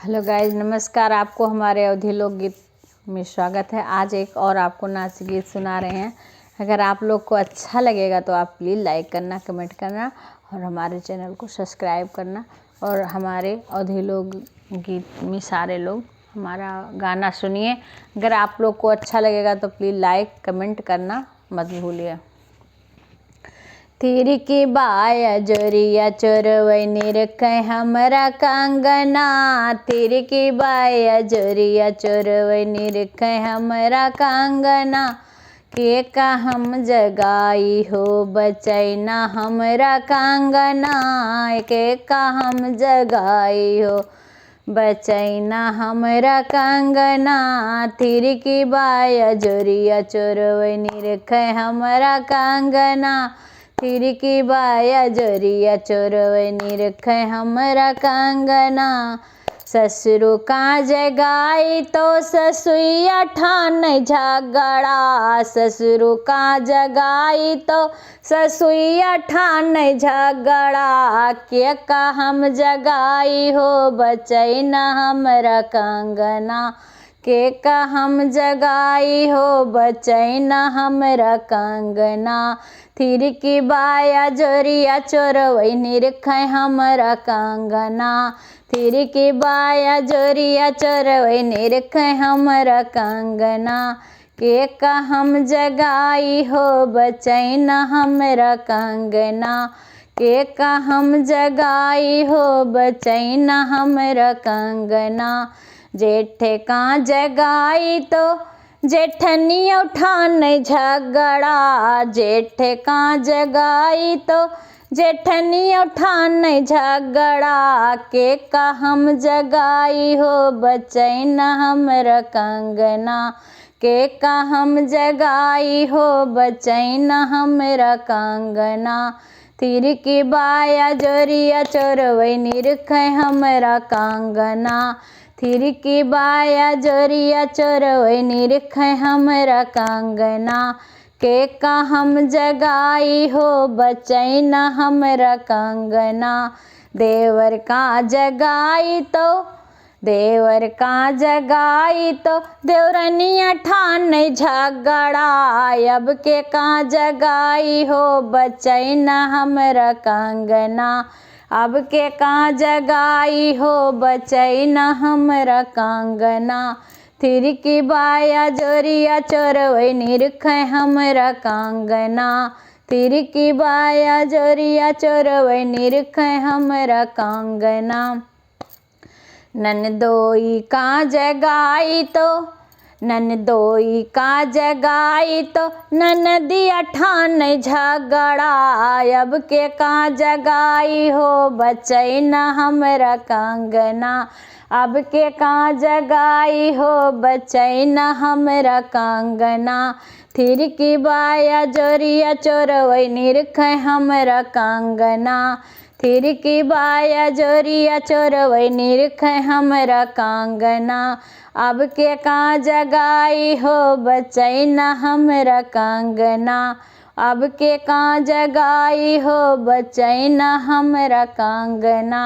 Hello guys, नमस्कार। आपको हमारे अवधी लोकगीत में स्वागत है। आज एक और आपको नाच गीत सुना रहे हैं। अगर आप लोग को अच्छा लगेगा तो आप प्लीज़ लाइक करना, कमेंट करना और हमारे चैनल को सब्सक्राइब करना। और हमारे अवधी लोकगीत में सारे लोग हमारा गाना सुनिए। अगर आप लोग को अच्छा लगेगा तो प्लीज़ लाइक कमेंट करना मत भूलिए। तीर की बाया जोरिया चोरवैनी रखे हमरा कंगना। तीर की बाया जोरिया चोरवैनी रखे हमरा कंगना। के का हम जगाई हो बचैना हमरा कंगना। के का हम जगाई हो बचैना हमरा कंगना। तीर की बाया जोरिया चोरवैनी रखे हमरा कंगना। तीर की बाया जोरिया चोरवैनी रखे हमरा कंगना। ससुरो का जगाई तो ससुइया ठान झगड़ा। ससुरो का जगाई तो ससुइया ठान झगड़ा। के का हम जगाई हो बचैना हमरा कंगना। के का हम जगाई हो बचैना हमरा कंगना। तीर की बाया जोरिया चोरवैनी रखे हमरा कंगना। तीर की बाया जोरिया चोरवैनी रखे हमरा कंगना। के का हम जगाई हो बचैना हमरा कंगना। के का हम जगाई हो बचैना हमरा कंगना। जेठे का जगाई तो जेठनिया उठान झगड़ा। जेठे का जगाई तो जेठनिया उठान झगड़ा। के का हम जगाई हो बचैना हमरा कंगना। के का हम जगाई हो बचैना हमरा कंगना। तीर की बाया जोरिया चोरवैनी रखे हमरा कंगना। तीर की बाया जोरिया चोरवैनी रखे हमरा कंगना। के का हम जगाई हो बचैना हमरा कंगना। देवर का जगाई तो देवर का जगाई तो देवरनिया ठान झगड़ा। अब के का जगाई हो बचैना हमरा कंगना। अब के का जगाई हो बचैना हमरा कंगना। तीर की बाया जोरिया चोरवैनी रखे हमरा कंगना। तीर की बाया जोरिया चोरवैनी रखे हमरा कंगना। ननदोई का जगाई तो ननदोई का जगाई तो ननदिया ठान झगड़ा। अब के का जगाई हो बचैना हमरा कंगना। अब के का जगाई हो बचैना हमरा कंगना। तीर की बाया जोरिया चोरवैनी रखे हमरा कंगना। तीर की बाया जोरिया चोरवैनी रखे हमरा कंगना। अब के का जगाई हो बचैना हमरा कंगना। अब के का जगाई हो बचैना हमरा कंगना।